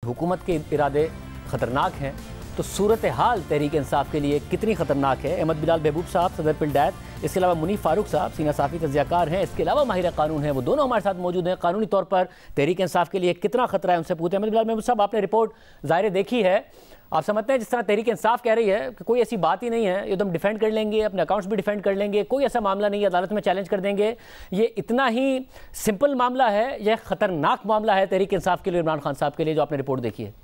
हुकूमत के इरादे ख़तरनाक हैं, तो सूरत हाल तहरीक इंसाफ के लिए कितनी ख़तरनाक है। अहमद बिलाल महबूब साहब, सदर पिल्डैत, इसके अलावा मुनीफ फारूक साहब, सीना साफ़ी तज़कियाकार हैं, इसके अलावा माहिर कानून हैं, वो दोनों हमारे साथ मौजूद हैं। कानूनी तौर पर तहरीक इंसाफ के लिए कितना ख़तरा है, उनसे पूछते हैं। अहमद बिलाल महबूब साहब, आपने रिपोर्ट ज़ाहिर देखी है, आप समझते हैं जिस तरह तहरीक इंसाफ कह रही है कि कोई ऐसी बात ही नहीं है, एकदम डिफेंड कर लेंगे, अपने अकाउंट्स भी डिफेंड कर लेंगे, कोई ऐसा मामला नहीं है, अदालत में चैलेंज कर देंगे, ये इतना ही सिंपल मामला है, यह ख़तरनाक मामला है तहरीक इंसाफ के लिए, इमरान खान साहब के लिए, जो आपने रिपोर्ट देखी है?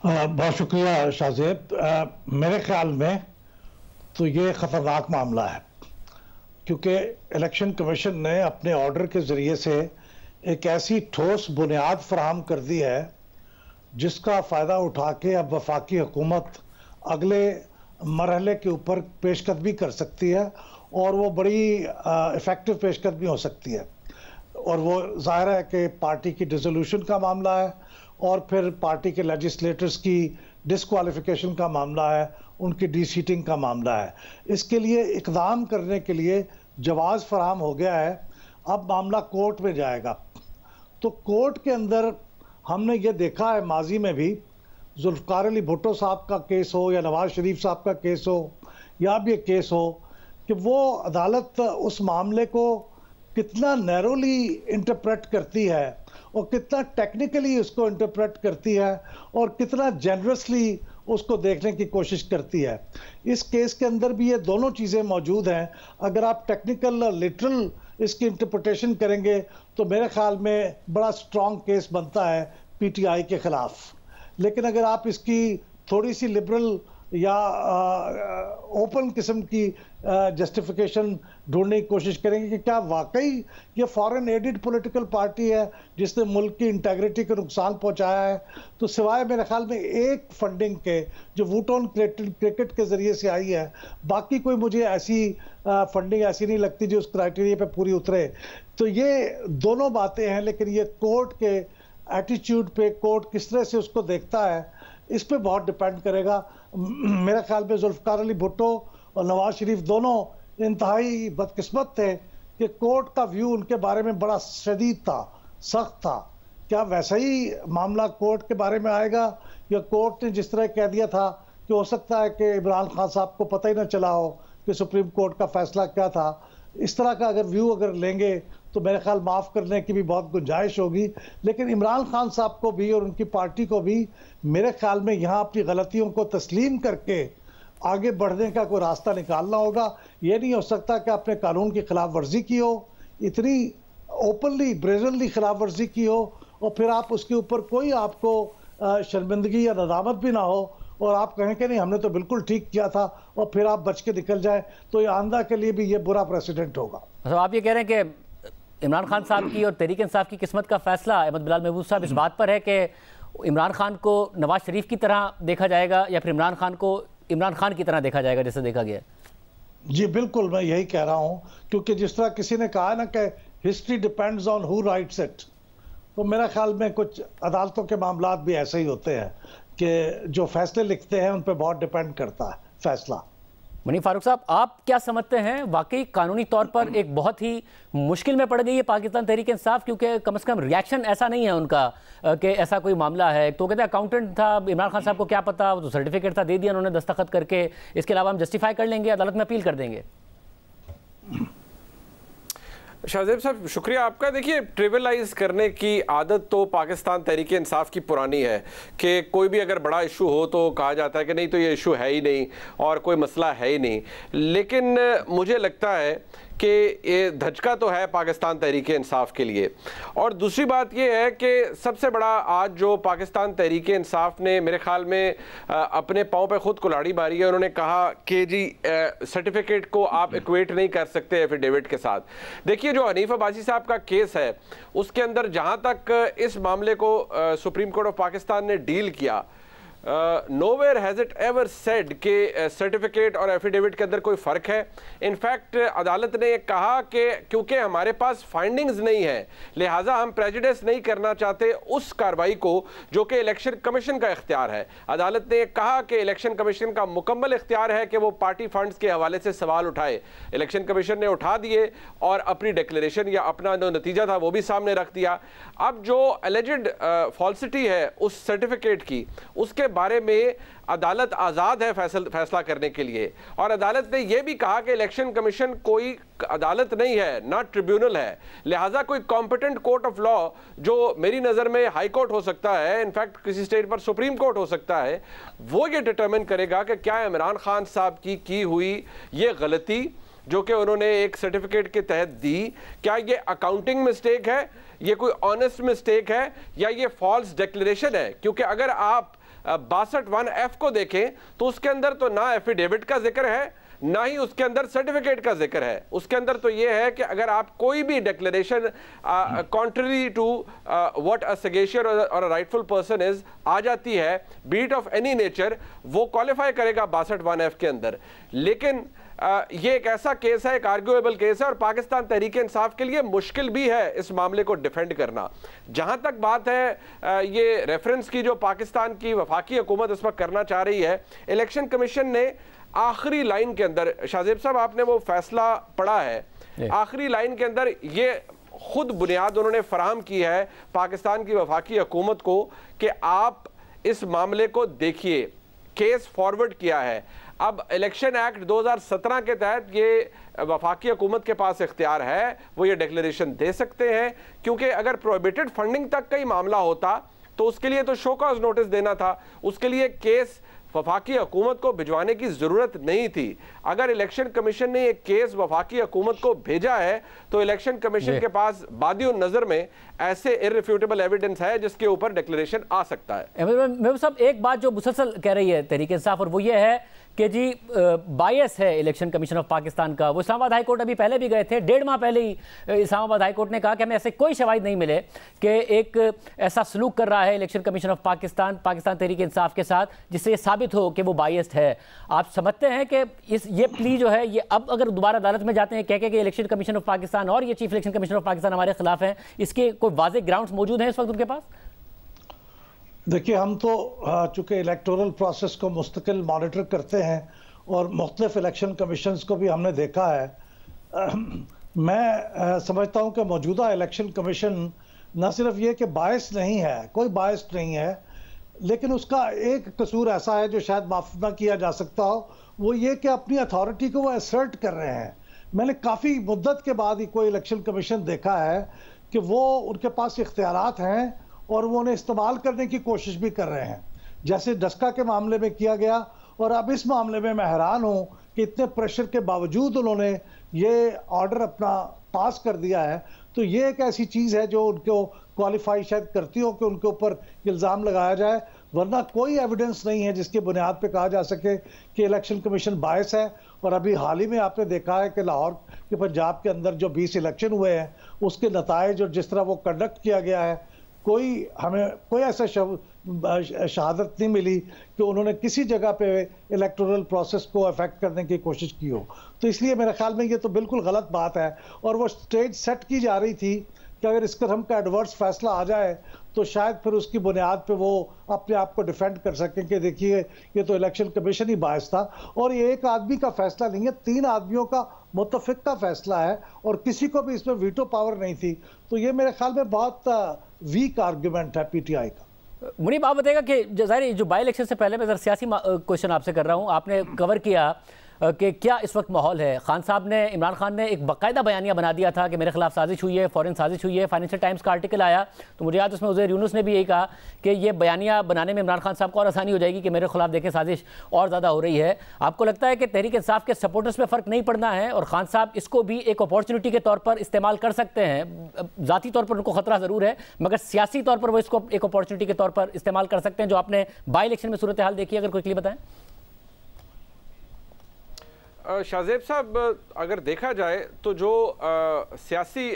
बहुत शुक्रिया शाहजेब। मेरे ख्याल में तो ये ख़तरनाक मामला है, क्योंकि इलेक्शन कमीशन ने अपने ऑर्डर के ज़रिए से एक ऐसी ठोस बुनियाद फराहम कर दी है जिसका फ़ायदा उठा के अब वफाकी हुकूमत अगले मरहले के ऊपर पेशकदमी कर सकती है, और वो बड़ी इफ़ेक्टिव पेशकदमी हो सकती है। और वो ज़ाहिर है कि पार्टी की डिसोल्यूशन का मामला है, और फिर पार्टी के लेजिस्लेटर्स की डिसक्वालिफिकेशन का मामला है, उनकी डीसीटिंग का मामला है। इसके लिए इक़दाम करने के लिए जवाज़ फराहम हो गया है। अब मामला कोर्ट में जाएगा, तो कोर्ट के अंदर हमने ये देखा है माजी में भी, जुल्फ़िकार अली भुट्टो साहब का केस हो या नवाज़ शरीफ साहब का केस हो या अब ये केस हो, कि वो अदालत उस मामले को कितना नैरोली इंटरप्रेट करती है और कितना टेक्निकली उसको इंटरप्रेट करती है और कितना जेनरसली उसको देखने की कोशिश करती है। इस केस के अंदर भी ये दोनों चीज़ें मौजूद हैं। अगर आप टेक्निकल और लिटरल इसकी इंटरप्रिटेशन करेंगे तो मेरे ख्याल में बड़ा स्ट्रॉन्ग केस बनता है पीटीआई के ख़िलाफ़। लेकिन अगर आप इसकी थोड़ी सी लिबरल या ओपन किस्म की जस्टिफिकेशन ढूंढने की कोशिश करेंगे कि क्या वाकई ये फॉरेन एडेड पॉलिटिकल पार्टी है जिसने मुल्क की इंटेग्रिटी को नुकसान पहुंचाया है, तो सिवाय मेरे ख्याल में एक फंडिंग के जो वोट ऑन क्रिकेट के ज़रिए से आई है, बाकी कोई मुझे ऐसी फंडिंग ऐसी नहीं लगती जो उस क्राइटेरिया पे पूरी उतरे। तो ये दोनों बातें हैं, लेकिन ये कोर्ट के एटीट्यूड पे, कोर्ट किस तरह से उसको देखता है, इस पे बहुत डिपेंड करेगा। मेरे ख्याल में जुल्फ़िकार अली भुट्टो और नवाज शरीफ दोनों इंतहाई बदकिस्मत थे कि कोर्ट का व्यू उनके बारे में बड़ा शदीद था, सख्त था। क्या वैसा ही मामला कोर्ट के बारे में आएगा, या कोर्ट ने जिस तरह कह दिया था कि हो सकता है कि इमरान खान साहब को पता ही ना चला हो कि सुप्रीम कोर्ट का फैसला क्या था, इस तरह का अगर व्यू अगर लेंगे तो मेरे ख्याल माफ़ करने की भी बहुत गुंजाइश होगी। लेकिन इमरान खान साहब को भी और उनकी पार्टी को भी मेरे ख्याल में यहाँ अपनी गलतियों को तस्लीम करके आगे बढ़ने का कोई रास्ता निकालना होगा। ये नहीं हो सकता कि आपने कानून की खिलाफ वर्जी की हो, इतनी ओपनली ब्रेजनली खिलाफ वर्जी की हो, और फिर आप उसके ऊपर कोई आपको शर्मिंदगी या नदामत भी ना हो, और आप कहें कि नहीं हमने तो बिल्कुल ठीक किया था, और फिर आप बच के निकल जाए, तो ये आंदा के लिए भी ये बुरा प्रेसिडेंट होगा। मतलब आप ये कह रहे हैं कि इमरान खान साहब की और तहरीक इंसाफ की किस्मत का फैसला अहमद बिलाल महबूब साहब इस बात पर है कि इमरान खान को नवाज शरीफ की तरह देखा जाएगा या फिर इमरान खान को इमरान खान की तरह देखा जाएगा जैसे देखा गया? जी बिल्कुल, मैं यही कह रहा हूँ, क्योंकि जिस तरह किसी ने कहा ना कि history depends on who rights it, तो मेरा ख्याल में कुछ अदालतों के मामलात भी ऐसे ही होते हैं कि जो फैसले लिखते हैं उन पर बहुत डिपेंड करता है फैसला। मुनीफ फारूक साहब, आप क्या समझते हैं, वाकई कानूनी तौर पर एक बहुत ही मुश्किल में पड़ गई है पाकिस्तान तहरीक इंसाफ, क्योंकि कम से कम रिएक्शन ऐसा नहीं है उनका कि ऐसा कोई मामला है। तो कहते हैं अकाउंटेंट था, इमरान खान साहब को क्या पता, वो तो सर्टिफिकेट था, दे दिया उन्होंने दस्तखत करके, इसके अलावा हम जस्टिफाई कर लेंगे, अदालत में अपील कर देंगे। शाहजेब साहब शुक्रिया आपका। देखिए, ट्रिविलाइज करने की आदत तो पाकिस्तान तहरीक इंसाफ की पुरानी है कि कोई भी अगर बड़ा इशू हो तो कहा जाता है कि नहीं तो ये इशू है ही नहीं और कोई मसला है ही नहीं। लेकिन मुझे लगता है कि ये धचका तो है पाकिस्तान तहरीक इंसाफ के लिए। और दूसरी बात ये है कि सबसे बड़ा आज जो पाकिस्तान तहरीक इंसाफ ने मेरे ख्याल में अपने पाँव पे खुद कुल्हाड़ी मारी है। उन्होंने कहा कि जी सर्टिफिकेट को आप इक्वेट नहीं कर सकते एफिडेविट के साथ। देखिए, जो हनीफ अब्बासी साहब का केस है उसके अंदर जहाँ तक इस मामले को सुप्रीम कोर्ट ऑफ पाकिस्तान ने डील किया, nowhere has it ever said कि सर्टिफिकेट और एफिडेविट के अंदर कोई फ़र्क है। इनफैक्ट अदालत ने कहा कि क्योंकि हमारे पास फाइंडिंग्स नहीं है लिहाजा हम प्रेजुडिस नहीं करना चाहते उस कार्रवाई को जो कि इलेक्शन कमीशन का इख्तियार है। अदालत ने कहा कि इलेक्शन कमीशन का मुकम्मल इख्तियार है कि वो पार्टी फंड्स के हवाले से सवाल उठाए। इलेक्शन कमीशन ने उठा दिए और अपनी डिक्लेरेशन या अपना जो नतीजा था वो भी सामने रख दिया। अब जो एलिजिड फॉल्सिटी है उस सर्टिफिकेट की, उसके बारे में अदालत आज़ाद है फैसला करने के लिए। और अदालत ने यह भी कहा कि इलेक्शन कमीशन कोई अदालत नहीं है, ना ट्रिब्यूनल है, लिहाजा कोई कॉम्पिटेंट कोर्ट ऑफ लॉ जो मेरी नज़र में हाई कोर्ट हो सकता है, इनफैक्ट किसी स्टेट पर सुप्रीम कोर्ट हो सकता है, वो ये डिटरमिन करेगा कि क्या इमरान खान साहब की हुई ये गलती जो कि उन्होंने एक सर्टिफिकेट के तहत दी, क्या ये अकाउंटिंग मिस्टेक है, ये कोई ऑनेस्ट मिस्टेक है, या ये फॉल्स डिक्लेरेशन है। क्योंकि अगर आप 62(1)(f) को देखें तो उसके अंदर तो ना एफिडेविट का जिक्र है ना ही उसके अंदर सर्टिफिकेट का जिक्र है। उसके अंदर तो यह है कि अगर आप कोई भी declaration contrary to what a sagacious और अ राइटफुल पर्सन इज आ जाती है, बीट ऑफ एनी नेचर, वो क्वालिफाई करेगा 62(1)(f) के अंदर। लेकिन ये एक ऐसा केस है, एक आर्ग्यूएबल केस है, और पाकिस्तान तहरीक इंसाफ के लिए मुश्किल भी है इस मामले को डिफेंड करना। जहां तक बात है ये रेफरेंस की जो पाकिस्तान की वफाकी हुकूमत इस वक्त करना चाह रही है, इलेक्शन कमीशन ने आखिरी लाइन के अंदर, शाहजेब साहब आपने वो फैसला पढ़ा है, आखिरी लाइन के अंदर ये खुद बुनियाद उन्होंने फराहम की है पाकिस्तान की वफाकी हुकूमत को कि आप इस मामले को देखिए, केस फॉरवर्ड किया है। अब इलेक्शन एक्ट 2017 के तहत ये वफाकी हुकूमत के पास इख्तियार है, वो ये डिक्लेरेशन दे सकते हैं, क्योंकि अगर प्रोहिबिटेड फंडिंग तक का ही मामला होता तो उसके लिए तो शो कॉज नोटिस देना था, उसके लिए केस वफाकी हुकूमत को भिजवाने की ज़रूरत नहीं थी। अगर इलेक्शन कमीशन ने एक केस वफाकी हुकूमत को भेजा है तो इलेक्शन कमीशन के पास बादियों नज़र में ऐसे इररिफ्यूटेबल एविडेंस है जिसके ऊपर डिक्लेरेशन आ सकता है। महबूब साहब, एक बात जो मुसलसल कह रही है तहरीक इंसाफ, और वो ये है कि जी बायस है इलेक्शन कमीशन ऑफ पाकिस्तान का। वो इस्लामाबाद हाई कोर्ट अभी पहले भी गए थे, 1.5 माह पहले ही इस्लामाबाद हाई कोर्ट ने कहा कि हमें ऐसे कोई शवाहिद नहीं मिले कि एक ऐसा सलूक कर रहा है election commission of Pakistan Tehreek Insaf के साथ जिससे ये साबित हो कि वो बायस्ड है। आप समझते हैं कि ये प्ली जो है ये अब अगर दोबारा अदालत में जाते हैं कह के कि इलेक्शन कमीशन ऑफ पाकिस्तान और ये chief election commission of Pakistan हमारे खिलाफ हैं, इसके कोई वाज़ेह ग्राउंड्स मौजूद हैं इस वक्त उनके पास? देखिए, हम तो चूँकि इलेक्टोरल प्रोसेस को मुस्तकिल मॉनिटर करते हैं और मुख्तलिफ इलेक्शन कमीशंस को भी हमने देखा है। मैं समझता हूँ कि मौजूदा इलेक्शन कमीशन न सिर्फ ये कि बायस नहीं है, कोई बायस नहीं है, लेकिन उसका एक कसूर ऐसा है जो शायद माफ़ ना किया जा सकता हो, वो ये कि अपनी अथॉरिटी को वो असर्ट कर रहे हैं। मैंने काफ़ी मुद्दत के बाद ही कोई इलेक्शन कमीशन देखा है कि वो उनके पास इख्तियारात हैं और वो उन्हें इस्तेमाल करने की कोशिश भी कर रहे हैं, जैसे डस्का के मामले में किया गया। और अब इस मामले में मैं हैरान हूँ कि इतने प्रेशर के बावजूद उन्होंने ये ऑर्डर अपना पास कर दिया है। तो ये एक ऐसी चीज़ है जो उनको क्वालिफाई शायद करती हो कि उनके ऊपर इल्ज़ाम लगाया जाए, वरना कोई एविडेंस नहीं है जिसके बुनियाद पे कहा जा सके कि इलेक्शन कमीशन बायस है। और अभी हाल ही में आपने देखा है कि लाहौर के पंजाब के अंदर जो 20 इलेक्शन हुए हैं उसके नताइज और जिस तरह वो कंडक्ट किया गया है, हमें कोई ऐसा शहादत नहीं मिली कि उन्होंने किसी जगह पे इलेक्टोरल प्रोसेस को अफेक्ट करने की कोशिश की हो। तो इसलिए मेरे ख्याल में ये तो बिल्कुल गलत बात है। और वो स्टेज सेट की जा रही थी कि अगर इस किस्म का एडवर्स फैसला आ जाए तो शायद फिर उसकी बुनियाद पे वो अपने आप को डिफेंड कर सकें कि देखिए ये तो इलेक्शन कमीशन ही बायस था। और ये एक आदमी का फैसला नहीं है, 3 आदमियों का मुत्तफिक का फैसला है और किसी को भी इसमें वीटो पावर नहीं थी। तो ये मेरे ख्याल में बहुत वीक आर्ग्यूमेंट है पीटीआई का। मुनीब, आप बताएगा कि ज़ाहिर जो बाई इलेक्शन से पहले मैं ज़रा सियासी क्वेश्चन आपसे कर रहा हूँ, आपने कवर किया कि क्या इस वक्त माहौल है। खान साहब ने, इमरान खान ने एक बाकायदा बयानिया बना दिया था कि मेरे खिलाफ साजिश हुई है, फॉरेन साजिश हुई है। फाइनेंशियल टाइम्स का आर्टिकल आया तो मुझे याद उसमें उज़ैर यूनुस ने भी यही कहा कि ये बयानिया बनाने में इमरान खान साहब को और आसानी हो जाएगी कि मेरे खिलाफ देखें साजिश और ज़्यादा हो रही है। आपको लगता है कि तहरीक इंसाफ के सपोर्टर्स में फ़र्क नहीं पड़ना है और खान साहब इसको भी एक अपॉर्चुनिटी के तौर पर इस्तेमाल कर सकते हैं? ज़ाती तौर पर उनको ख़तरा ज़रूर है मगर सियासी तौर पर वो इसको एक अपॉर्चुनिटी के तौर पर इस्तेमाल कर सकते हैं। जो आपने बाई इलेक्शन में सूरत हाल देखी, अगर क्विकली बताएं। शाहजेब साहब, अगर देखा जाए तो जो सियासी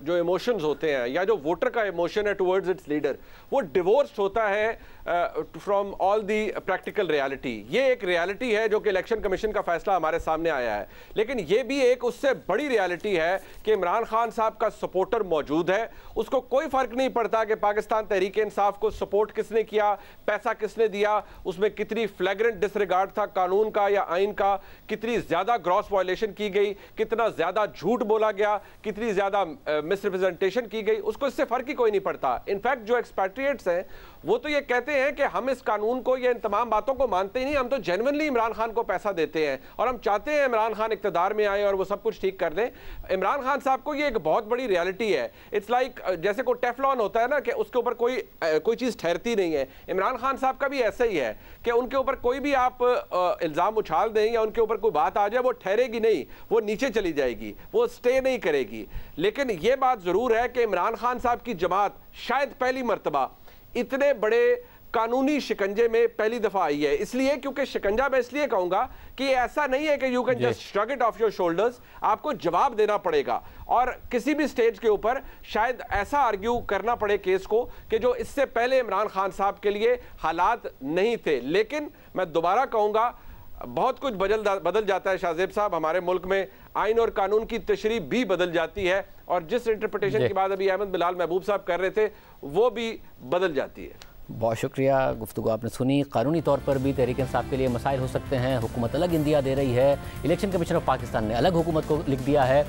जो इमोशंस होते हैं या जो वोटर का इमोशन है टुवर्ड्स इट्स लीडर, वो डिवोर्स्ड होता है from all the practical reality. ये एक रियलिटी है जो कि इलेक्शन कमीशन का फैसला हमारे सामने आया है, लेकिन ये भी एक उससे बड़ी रियलिटी है कि इमरान खान साहब का सपोर्टर मौजूद है। उसको कोई फर्क नहीं पड़ता कि पाकिस्तान तहरीक इंसाफ को सपोर्ट किसने किया, पैसा किसने दिया, उसमें कितनी फ्लैग्रेंट डिसरिगार्ड था कानून का या आइन का, कितनी ज्यादा ग्रॉस वायलेशन की गई, कितना ज्यादा झूठ बोला गया, कितनी ज्यादा मिसरिप्रेजेंटेशन की गई, उसको इससे फर्क ही कोई नहीं पड़ता। इनफैक्ट जो एक्सपैट्रिएट्स हैं वो तो ये कहते हैं कि हम इस कानून को या इन तमाम बातों को मानते ही नहीं, हम तो जेन्युइनली इमरान खान को पैसा देते हैं और हम चाहते हैं इमरान खान इक्तदार में आए और वो सब कुछ ठीक कर दें। इमरान खान साहब को ये एक बहुत बड़ी रियलिटी है। इट्स लाइक जैसे कोई टेफलॉन होता है ना कि उसके ऊपर कोई चीज ठहरती नहीं है, इमरान खान साहब का भी ऐसा ही है कि उनके ऊपर कोई भी आप इल्जाम उछाल दें या उनके ऊपर कोई बात आ जाए, वो ठहरेगी नहीं, वो नीचे चली जाएगी, वो स्टे नहीं करेगी। लेकिन ये बात जरूर है कि इमरान खान साहब की जमात शायद पहली मर्तबा इतने बड़े कानूनी शिकंजे में पहली दफा आई है। इसलिए क्योंकि शिकंजा मैं इसलिए कहूंगा कि ऐसा नहीं है कि you can just shrug it of your shoulders, आपको जवाब देना पड़ेगा और किसी भी स्टेज के ऊपर शायद ऐसा आर्ग्यू करना पड़े केस को कि जो इससे पहले इमरान खान साहब के लिए हालात नहीं थे। लेकिन मैं दोबारा कहूंगा बहुत कुछ बदल जाता है शाहजेब साहब, हमारे मुल्क में आइन और कानून की तशरीह भी बदल जाती है और जिस इंटरप्रिटेशन की बात अभी अहमद बिलाल महबूब साहब कर रहे थे वो भी बदल जाती है। बहुत शुक्रिया, गुफ्तगू आपने सुनी। कानूनी तौर पर भी तहरीक इंसाफ के लिए मसाइल हो सकते हैं, हुकूमत अलग इंदिया दे रही है, इलेक्शन कमीशन ऑफ पाकिस्तान ने अलग हुकूमत को लिख दिया है।